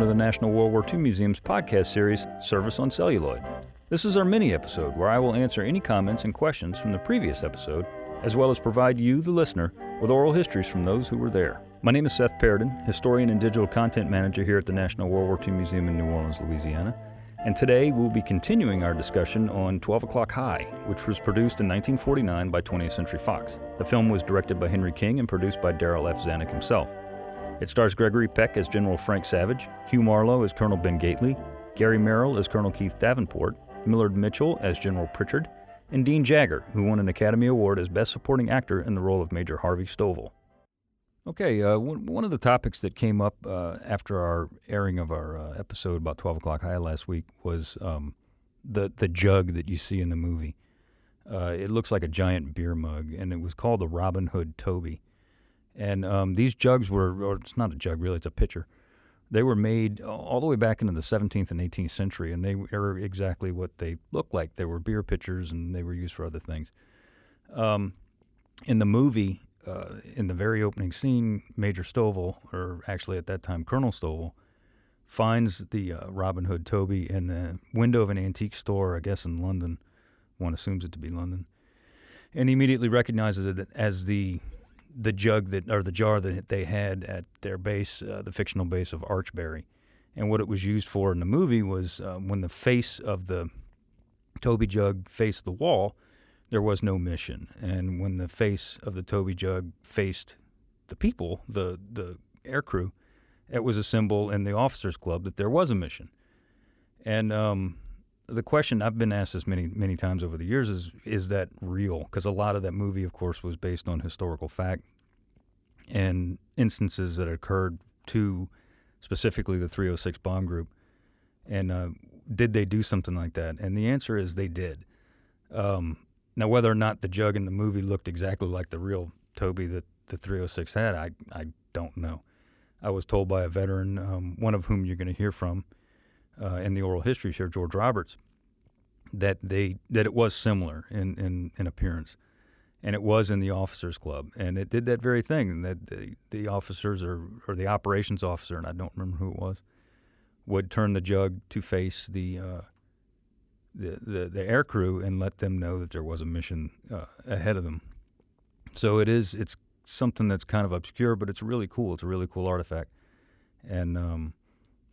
the National World War II Museum's podcast series, Service on Celluloid. This is our mini-episode where I will answer any comments and questions from the previous episode, as well as provide you, the listener, with oral histories from those who were there. My name is Seth Paradin, historian and digital content manager here at the National World War II Museum in New Orleans, Louisiana. And today we'll be continuing our discussion on 12 O'Clock High, which was produced in 1949 by 20th Century Fox. The film was directed by Henry King and produced by Darrell F. Zanuck himself. It stars Gregory Peck as General Frank Savage, Hugh Marlowe as Colonel Ben Gately, Gary Merrill as Colonel Keith Davenport, Millard Mitchell as General Pritchard, and Dean Jagger, who won an Academy Award as Best Supporting Actor in the role of Major Harvey Stovall. Okay, one of the topics that came up after our airing of our episode about 12 O'Clock High last week was the jug that you see in the movie. It looks like a giant beer mug, and it was called the Robin Hood Toby. And these jugs or it's not a jug really, it's a pitcher. They were made all the way back into the 17th and 18th century, and they were exactly what they looked like. They were beer pitchers, and they were used for other things. In the movie, in the very opening scene, Major Stovall, or actually at that time Colonel Stovall, finds the Robin Hood Toby in the window of an antique store, I guess in London. One assumes it to be London. And he immediately recognizes it as the jug or the jar that they had at their base, the fictional base of Archbury. And what it was used for in the movie was when the face of the Toby jug faced the wall, there was no mission. And when the face of the Toby jug faced the people, the air crew, it was a symbol in the officers' club that there was a mission. And the question I've been asked this many times over the years is that real? Because a lot of that movie, of course, was based on historical fact and instances that occurred to specifically the 306 bomb group. And did they do something like that? And the answer is they did. Now, whether or not the jug in the movie looked exactly like the real Toby that the 306 had, I don't know. I was told by a veteran, one of whom you're going to hear from in the oral histories here, George Roberts, that it was similar in appearance, and it was in the officers' club, and it did that very thing. That the officers or the operations officer, and I don't remember who it was, would turn the jug to face the air crew and let them know that there was a mission ahead of them. So it's something that's kind of obscure, but it's really cool. It's a really cool artifact, and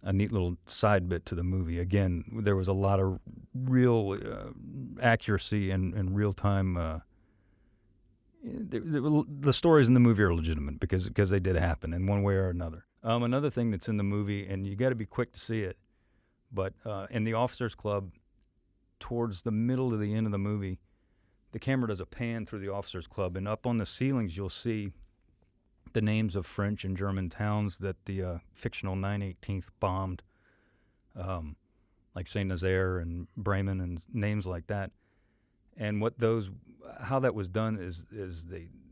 a neat little side bit to the movie. Again, there was a lot of real accuracy and real time. The stories in the movie are legitimate because they did happen in one way or another. Another thing that's in the movie, and you got to be quick to see it, but in the officers' club, towards the middle to the end of the movie, the camera does a pan through the officers' club, and up on the ceilings you'll see the names of French and German towns that the fictional 9/18th bombed, like Saint-Nazaire and Bremen and names like that. And how that was done is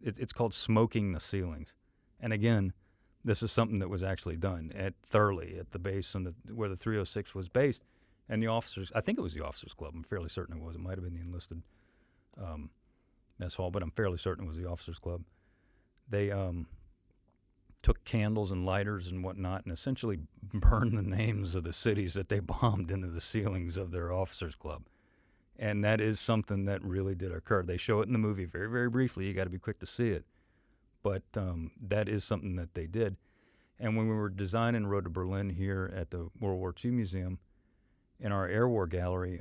it's called smoking the ceilings. And again, this is something that was actually done at Thurley, at the base where the 306 was based. And the officers, I think it was the officers' club. I'm fairly certain it was. It might have been the enlisted mess hall, but I'm fairly certain it was the officers' club. They took candles and lighters and whatnot and essentially burned the names of the cities that they bombed into the ceilings of their officers' club. And that is something that really did occur. They show it in the movie very, very briefly. You got to be quick to see it. But that is something that they did. And when we were designing Road to Berlin here at the World War II Museum, in our Air War Gallery,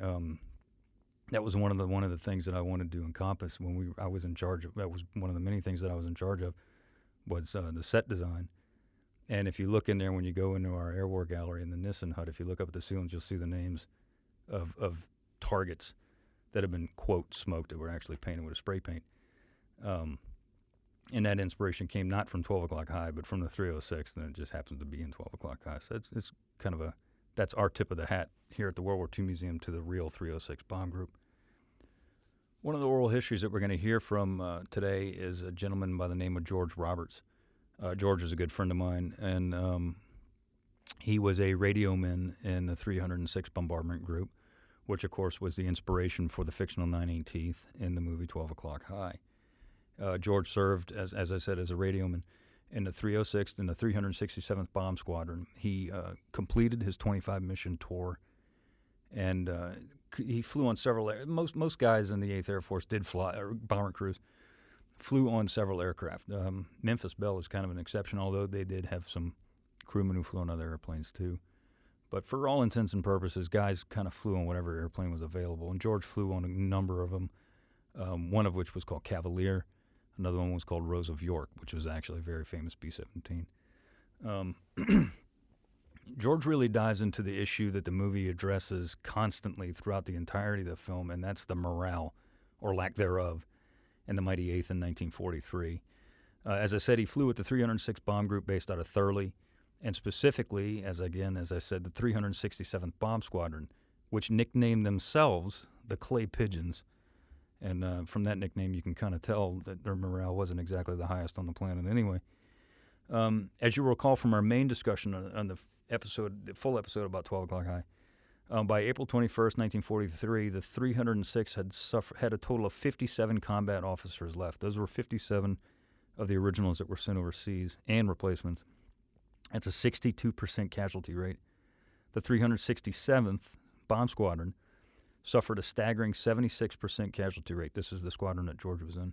that was one of the things that I wanted to encompass when I was in charge of. That was one of the many things that I was in charge of, was the set design. And if you look in there, when you go into our Air War Gallery in the Nissen Hut, if you look up at the ceilings, you'll see the names of targets that have been, quote, smoked, that were actually painted with a spray paint. And that inspiration came not from 12 O'Clock High, but from the 306, and it just happens to be in 12 O'Clock High. So it's kind of that's our tip of the hat here at the World War II Museum to the real 306 bomb group. One of the oral histories that we're going to hear from today is a gentleman by the name of George Roberts. George is a good friend of mine, and he was a radioman in the 306 bombardment group, which, of course, was the inspiration for the fictional 9/18th in the movie 12 O'Clock High. George served, as I said, as a radioman. in the 306th and the 367th Bomb Squadron. He completed his 25-mission tour, and he flew on several. Most guys in the 8th Air Force did fly, or bomber crews, flew on several aircraft. Memphis Belle is kind of an exception, although they did have some crewmen who flew on other airplanes too. But for all intents and purposes, guys kind of flew on whatever airplane was available, and George flew on a number of them, one of which was called Cavalier. Another one was called Rose of York, which was actually a very famous B-17. George really dives into the issue that the movie addresses constantly throughout the entirety of the film, and that's the morale, or lack thereof, in the Mighty Eighth in 1943. As I said, he flew with the 306th Bomb Group based out of Thurley, and specifically, as I said, the 367th Bomb Squadron, which nicknamed themselves the Clay Pigeons. And from that nickname, you can kind of tell that their morale wasn't exactly the highest on the planet anyway. As you recall from our main discussion on the full episode about 12 O'Clock High, by April 21st, 1943, the 306 had a total of 57 combat officers left. Those were 57 of the originals that were sent overseas and replacements. That's a 62% casualty rate. The 367th Bomb Squadron suffered a staggering 76% casualty rate. This is the squadron that George was in.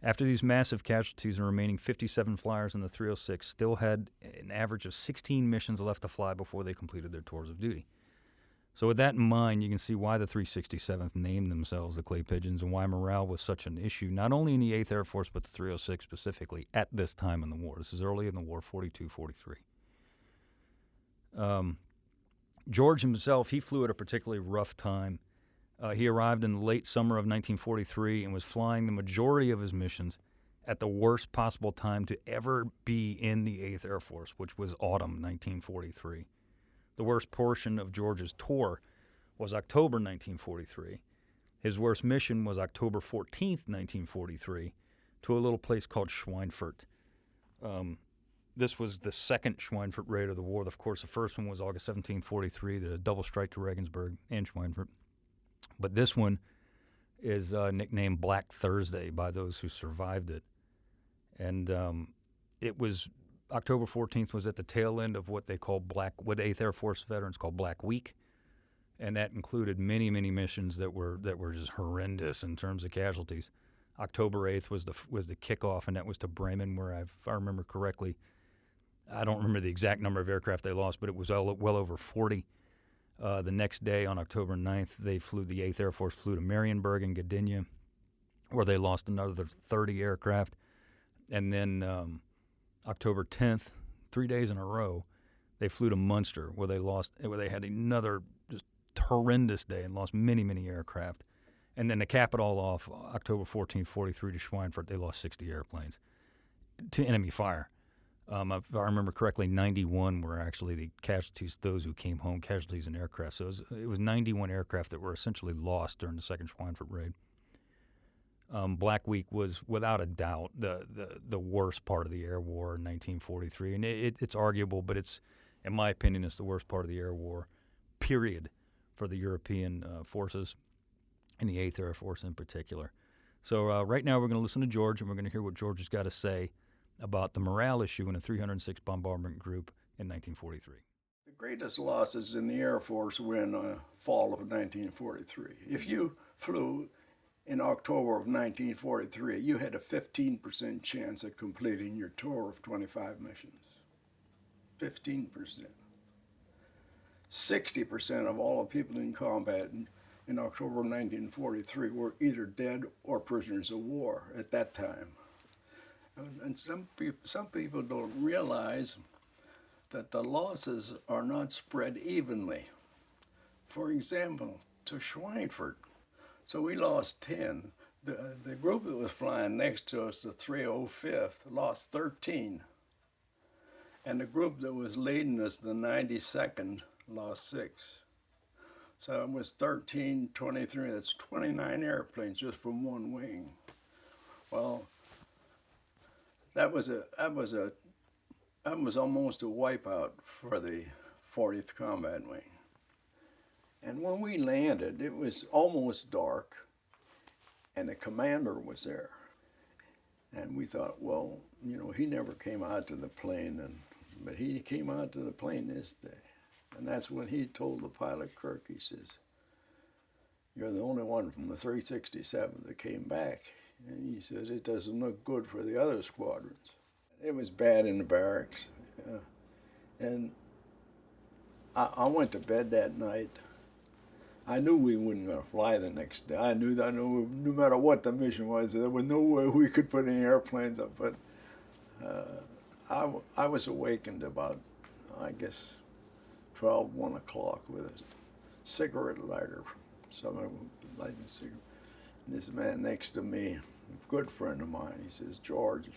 After these massive casualties, the remaining 57 flyers in the 306 still had an average of 16 missions left to fly before they completed their tours of duty. So with that in mind, you can see why the 367th named themselves the Clay Pigeons and why morale was such an issue, not only in the 8th Air Force, but the 306 specifically at this time in the war. This is early in the war, 42, 43. George himself, he flew at a particularly rough time. He arrived in the late summer of 1943 and was flying the majority of his missions at the worst possible time to ever be in the 8th Air Force, which was autumn 1943. The worst portion of George's tour was October 1943. His worst mission was October 14th, 1943, to a little place called Schweinfurt. This was the second Schweinfurt raid of the war. Of course, the first one was August 17, 43, the double strike to Regensburg and Schweinfurt. But this one is nicknamed Black Thursday by those who survived it. And it was October 14th was at the tail end of what they call what 8th Air Force veterans call Black Week, and that included many, many missions that were just horrendous in terms of casualties. October 8th was the kickoff, and that was to Bremen, where if I remember correctly, I don't remember the exact number of aircraft they lost, but it was well over 40. The next day, on October 9th, the 8th Air Force flew to Marienburg and Gdynia, where they lost another 30 aircraft. And then October 10th, 3 days in a row, they flew to Munster, where they had another just horrendous day and lost many, many aircraft. And then to cap it all off, October 14th, 43 to Schweinfurt, they lost 60 airplanes to enemy fire. If I remember correctly, 91 were actually the casualties, those who came home, casualties in aircraft. So it was 91 aircraft that were essentially lost during the second Schweinfurt raid. Black Week was, without a doubt, the worst part of the air war in 1943. And it's arguable, but in my opinion, it's the worst part of the air war, period, for the European forces, and the 8th Air Force in particular. So right now we're going to listen to George, and we're going to hear what George has got to say about the morale issue in a 306 Bombardment Group in 1943. The greatest losses in the Air Force were in fall of 1943. If you flew in October of 1943, you had a 15% chance of completing your tour of 25 missions. 15%. 60% of all the people in combat in October 1943 were either dead or prisoners of war at that time. And some people don't realize that the losses are not spread evenly. For example, to Schweinfurt, so we lost 10. The group that was flying next to us, the 305th, lost 13. And the group that was leading us, the 92nd, lost 6. So it was 13, 23, that's 29 airplanes just from one wing. Well, that was almost a wipeout for the 40th Combat Wing. And when we landed, it was almost dark, and the commander was there. And we thought, well, he never came out to the plane, but he came out to the plane this day. And that's when he told the pilot, Kirk, he says, "You're the only one from the 367 that came back." And he says, "It doesn't look good for the other squadrons." It was bad in the barracks. And I went to bed that night. I knew we weren't going to fly the next day. I knew that no matter what the mission was, there was no way we could put any airplanes up. But I was awakened about, I guess, 12, 1 o'clock with a cigarette lighter. Someone lighting a cigarette. And this man next to me, a good friend of mine, he says, "George,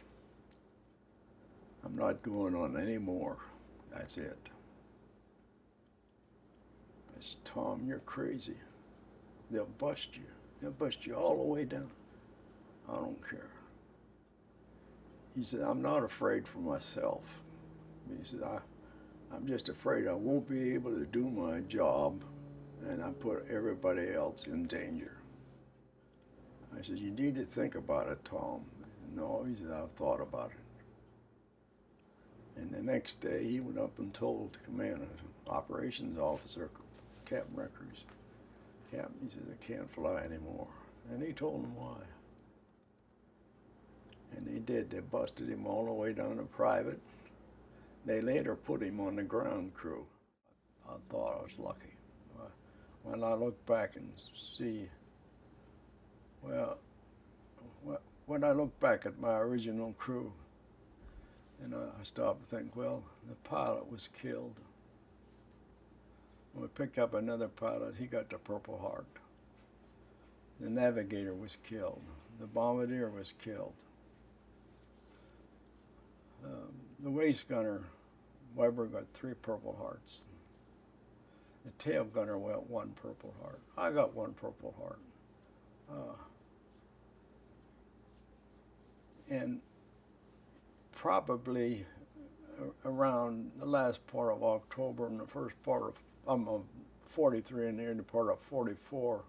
I'm not going on anymore. That's it." I said, "Tom, you're crazy. They'll bust you. They'll bust you all the way down." "I don't care." He said, "I'm not afraid for myself." He said, I'm just afraid I won't be able to do my job, and I put everybody else in danger." I said, "You need to think about it, Tom." "No," he said, "I've thought about it." And the next day, he went up and told the commander, operations officer, Captain Records, "Captain," he said, "I can't fly anymore." And he told him why. And they did. They busted him all the way down to private. They later put him on the ground crew. I thought I was lucky. When I look back and see, well, when I look back at my original crew, and I stopped to think, well, the pilot was killed. When we picked up another pilot, he got the Purple Heart. The navigator was killed. The bombardier was killed. The waist gunner, Weber, got 3 Purple Hearts. The tail gunner got 1 Purple Heart. I got 1 Purple Heart. And probably around the last part of October and the first part of 43 and the early part of 44,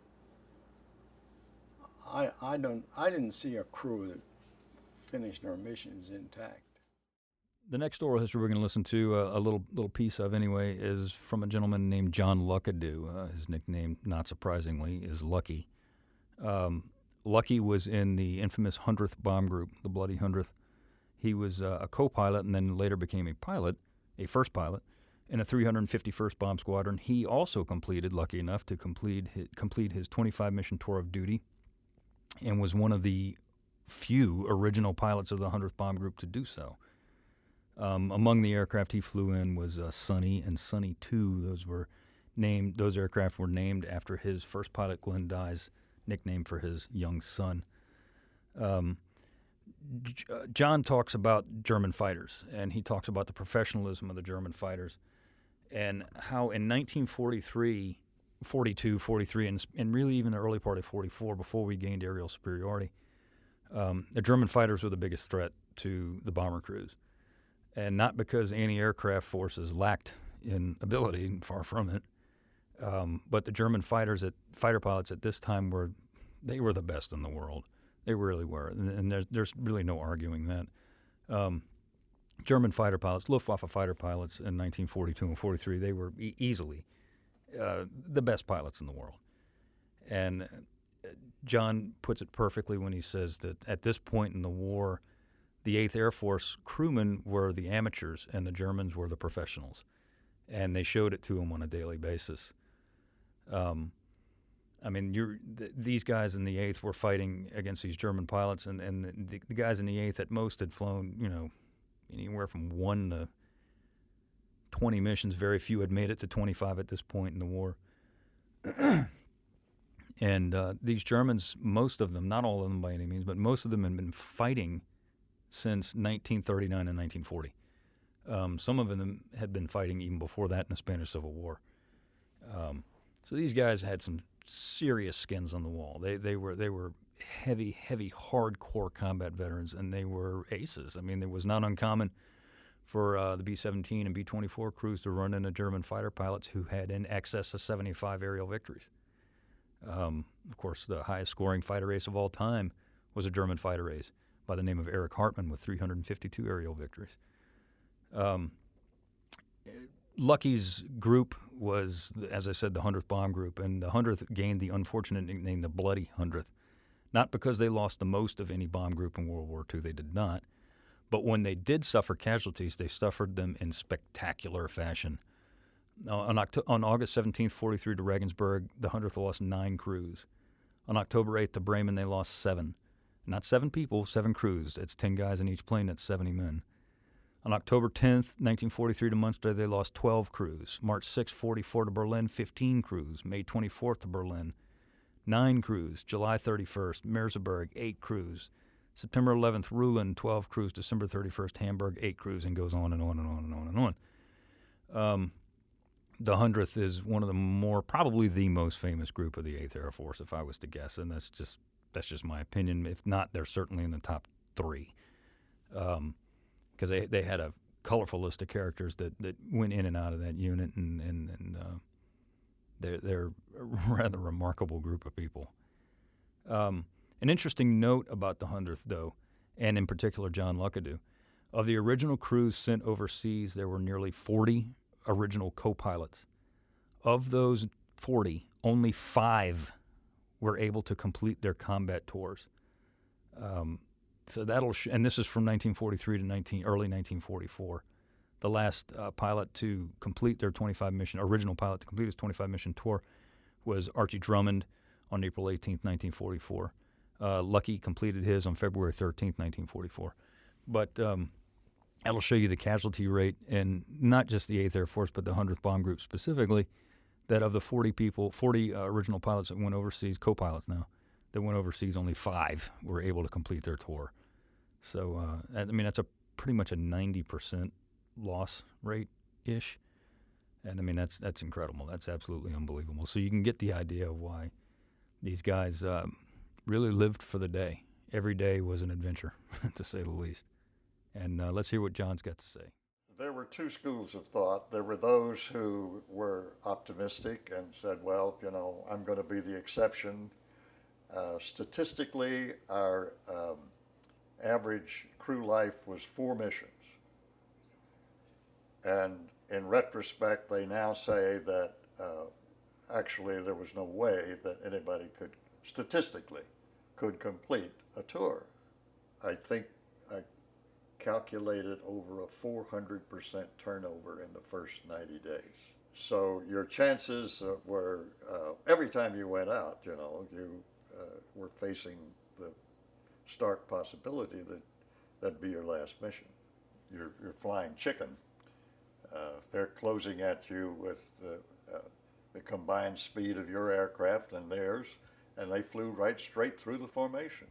I didn't see a crew that finished their missions intact. The next oral history we're going to listen to, a little piece of anyway, is from a gentleman named John Luckadoo. His nickname, not surprisingly, is Lucky. Lucky was in the infamous 100th Bomb Group, the Bloody 100th. He was a co-pilot and then later became a pilot, a first pilot, in a 351st Bomb Squadron. He also completed, lucky enough, to complete his 25-mission tour of duty and was one of the few original pilots of the 100th Bomb Group to do so. Among the aircraft he flew in was Sunny and Sunny 2. Those aircraft were named after his first pilot, Glenn Dye's nickname for his young son. John talks about German fighters, and he talks about the professionalism of the German fighters and how in 1943, 42, 43, and really even the early part of 44, before we gained aerial superiority, the German fighters were the biggest threat to the bomber crews. And not because anti-aircraft forces lacked in ability, far from it, but the German fighter pilots at this time were the best in the world. They really were, and there's really no arguing that. German fighter pilots, Luftwaffe fighter pilots in 1942 and 43, they were easily the best pilots in the world. And John puts it perfectly when he says that at this point in the war, the 8th Air Force crewmen were the amateurs and the Germans were the professionals. And they showed it to them on a daily basis. These guys in the 8th were fighting against these German pilots, and the guys in the 8th at most had flown, anywhere from 1 to 20 missions. Very few had made it to 25 at this point in the war. And these Germans, most of them, not all of them by any means, but most of them had been fighting since 1939 and 1940. Some of them had been fighting even before that in the Spanish Civil War. So these guys had some serious skins on the wall. They were heavy, hardcore combat veterans, and they were aces. I mean, it was not uncommon for the B-17 and B-24 crews to run into German fighter pilots who had in excess of 75 aerial victories. Of course, the highest scoring fighter ace of all time was a German fighter ace by the name of Eric Hartman with 352 aerial victories. Lucky's group was, as I said, the 100th Bomb Group, and the 100th gained the unfortunate nickname the Bloody 100th. Not because they lost the most of any bomb group in World War II, they did not, but when they did suffer casualties, they suffered them in spectacular fashion. On August 17th, 43 to Regensburg, the 100th lost 9 crews. On October 8th to Bremen, they lost 7. Not 7 people, 7 crews. It's 10 guys in each plane, that's 70 men. On October 10th, 1943 to Munster, they lost 12 crews. March 6th, 44 to Berlin, 15 crews. May 24th to Berlin, 9 crews. July 31st, Merseburg, 8 crews. September 11th, Ruhlen, 12 crews. December 31st, Hamburg, 8 crews, and goes on and on and on and on and on. The 100th is one of the probably the most famous group of the 8th Air Force, if I was to guess, and that's just my opinion. If not, they're certainly in the top 3. Because they had a colorful list of characters that went in and out of that unit, and they're a rather remarkable group of people. An interesting note about the 100th, though, and in particular John Luckadoo, of the original crews sent overseas, there were nearly 40 original co-pilots. Of those 40, only 5 were able to complete their combat tours. So that'll and this is from 1943 to early 1944. The last pilot to complete their 25 mission, original pilot to complete his 25 mission tour, was Archie Drummond on April 18th, 1944. Lucky completed his on February 13th, 1944. But that'll show you the casualty rate, and not just the 8th Air Force, but the 100th Bomb Group specifically, that of the 40 original pilots that went overseas, co-pilots now, that went overseas, only 5 were able to complete their tour. So, that's pretty much a 90% loss rate-ish. And, that's incredible. That's absolutely unbelievable. So you can get the idea of why these guys really lived for the day. Every day was an adventure, to say the least. And let's hear what John's got to say. There were 2 schools of thought. There were those who were optimistic and said, well, I'm going to be the exception. Statistically, our average crew life was 4 missions. And in retrospect, they now say that actually there was no way that anybody statistically could complete a tour. I think I calculated over a 400% turnover in the first 90 days. So your chances were, every time you went out, you were facing the stark possibility that that'd be your last mission. You're flying chicken. They're closing at you with the combined speed of your aircraft and theirs, and they flew right straight through the formation,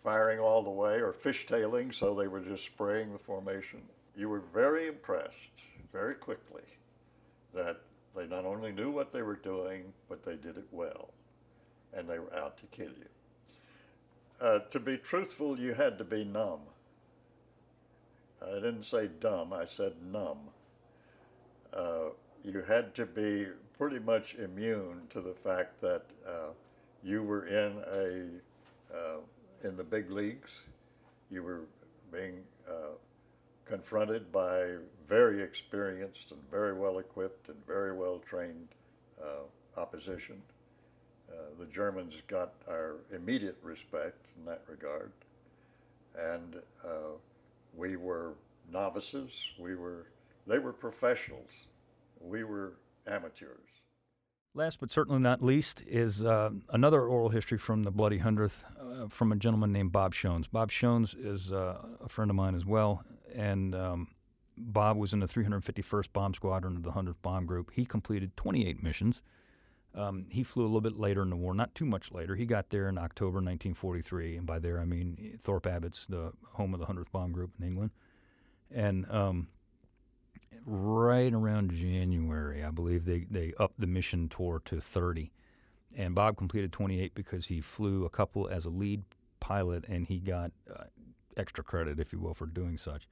firing all the way or fishtailing, so they were just spraying the formation. You were very impressed very quickly that they not only knew what they were doing, but they did it well, and they were out to kill you. To be truthful, you had to be numb. I didn't say dumb, I said numb. You had to be pretty much immune to the fact that you were in the big leagues. You were being confronted by very experienced and very well equipped and very well trained opposition. The Germans got our immediate respect in that regard, and we were novices. They were professionals. We were amateurs. Last but certainly not least is another oral history from the Bloody 100th from a gentleman named Bob Shoens. Bob Shoens is a friend of mine as well, and Bob was in the 351st Bomb Squadron of the 100th Bomb Group. He completed 28 missions. He flew a little bit later in the war, not too much later. He got there in October 1943, and by there I mean Thorpe Abbott's the home of the 100th Bomb Group in England. And right around January, I believe, they upped the mission tour to 30. And Bob completed 28 because he flew a couple as a lead pilot, and he got extra credit, if you will, for doing such.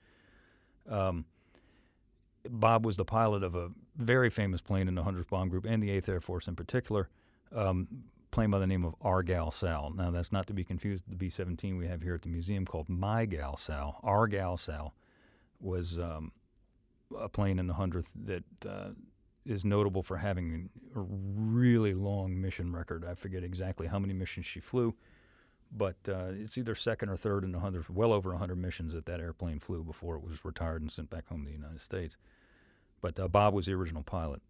Bob was the pilot of a very famous plane in the 100th Bomb Group and the 8th Air Force in particular, plane by the name of Our Gal Sal. Now, that's not to be confused with the B-17 we have here at the museum called My Gal Sal. Our Gal Sal was a plane in the 100th that is notable for having a really long mission record. I forget exactly how many missions she flew, but it's either second or third in the 100th, well over 100 missions that airplane flew before it was retired and sent back home to the United States. But Bob was the original pilot.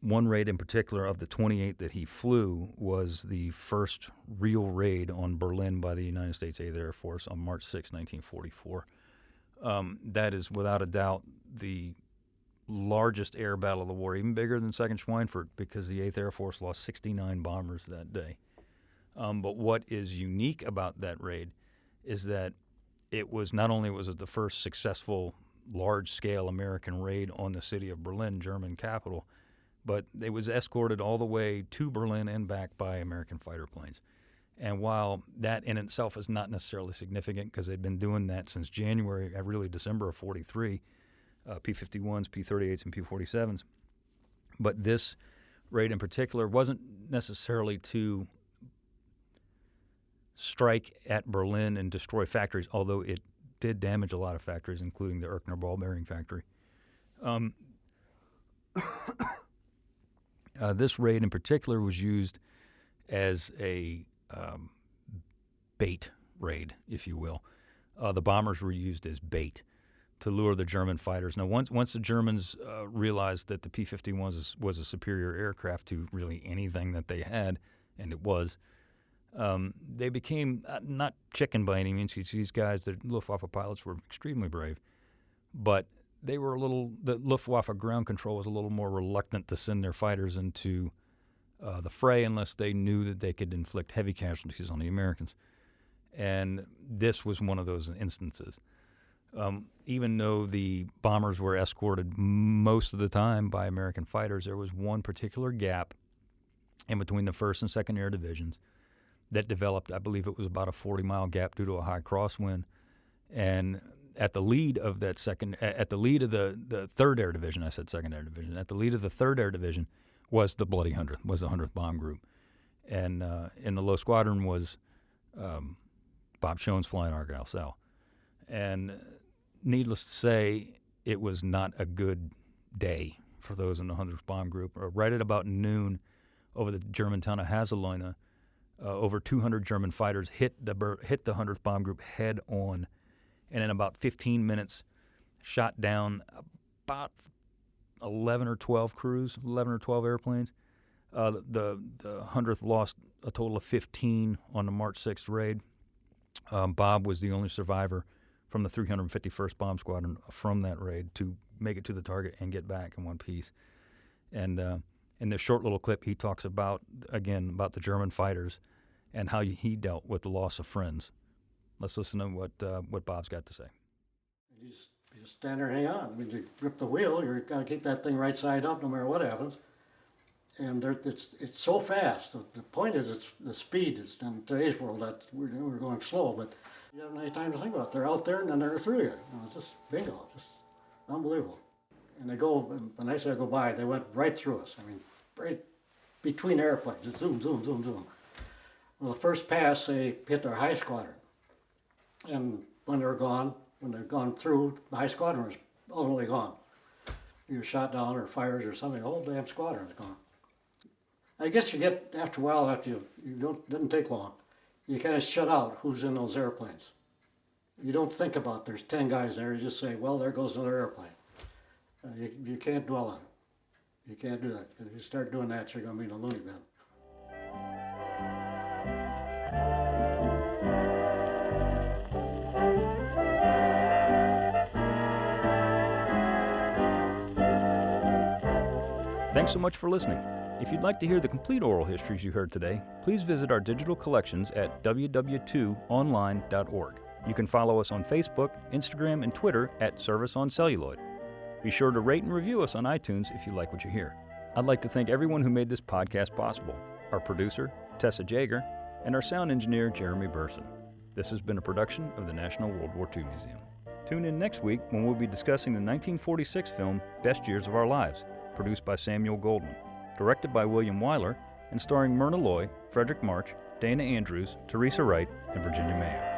One raid in particular of the 28 that he flew was the first real raid on Berlin by the United States 8th Air Force on March 6, 1944. That is without a doubt the largest air battle of the war, even bigger than Second Schweinfurt, because the 8th Air Force lost 69 bombers that day. But what is unique about that raid is that it was not only was it the first successful large-scale American raid on the city of Berlin, German capital, but it was escorted all the way to Berlin and back by American fighter planes. And while that in itself is not necessarily significant because they'd been doing that since January, really December of 43, P-51s, P-38s, and P-47s, but this raid in particular wasn't necessarily to strike at Berlin and destroy factories, although it did damage a lot of factories, including the Erkner ball bearing factory. This raid in particular was used as a bait raid, if you will. The bombers were used as bait to lure the German fighters. Now, once the Germans realized that the P-51 was a superior aircraft to really anything that they had, and it was, they became not chicken by any means. These guys, the Luftwaffe pilots, were extremely brave, but they were the Luftwaffe ground control was a little more reluctant to send their fighters into the fray unless they knew that they could inflict heavy casualties on the Americans. And this was one of those instances. Even though the bombers were escorted most of the time by American fighters, there was one particular gap in between the 1st and 2nd Air Divisions that developed. I believe it was about a 40-mile gap due to a high crosswind. And at the lead of that at the lead of the 3rd Air Division, I said 2nd Air Division, at the lead of the 3rd Air Division was the Bloody 100th, was the 100th Bomb Group. And in the low squadron was Bob Shoens flying Our Gal Sal. And needless to say, it was not a good day for those in the 100th Bomb Group. Right at about noon over the German town of Haselleune, over 200 German fighters hit the 100th Bomb Group head on, and in about 15 minutes shot down about 11 or 12 airplanes. The 100th lost a total of 15 on the March 6th raid. Bob was the only survivor from the 351st Bomb Squadron from that raid to make it to the target and get back in one piece. And in this short little clip, he talks about the German fighters and how he dealt with the loss of friends. Let's listen to what Bob's got to say. You just stand there and hang on. I mean, you grip the wheel, you've got to keep that thing right side up no matter what happens. And it's so fast. The point is, it's the speed. It's in today's world that we're going slow, but you haven't any time to think about it. They're out there and then they're through you. It's just bingo, just unbelievable. And they go, when I say I go by, they went right through us. I mean, right between airplanes, just zoom, zoom, zoom, zoom. Well, the first pass, they hit their high squadron. And when they're gone through, the high squadron was ultimately gone. Either shot down or fires or something, the whole damn squadron's gone. I guess you get, after a while, didn't take long, you kind of shut out who's in those airplanes. You don't think about there's 10 guys there, you just say, well, there goes another airplane. You can't dwell on it. You can't do that. If you start doing that, you're going to be in a loony bin. Thanks so much for listening. If you'd like to hear the complete oral histories you heard today, please visit our digital collections at www.online.org. You can follow us on Facebook, Instagram, and Twitter at Service on Celluloid. Be sure to rate and review us on iTunes if you like what you hear. I'd like to thank everyone who made this podcast possible, our producer, Tessa Jaeger, and our sound engineer, Jeremy Burson. This has been a production of the National World War II Museum. Tune in next week when we'll be discussing the 1946 film Best Years of Our Lives, produced by Samuel Goldwyn, directed by William Wyler, and starring Myrna Loy, Frederick March, Dana Andrews, Teresa Wright, and Virginia Mayo.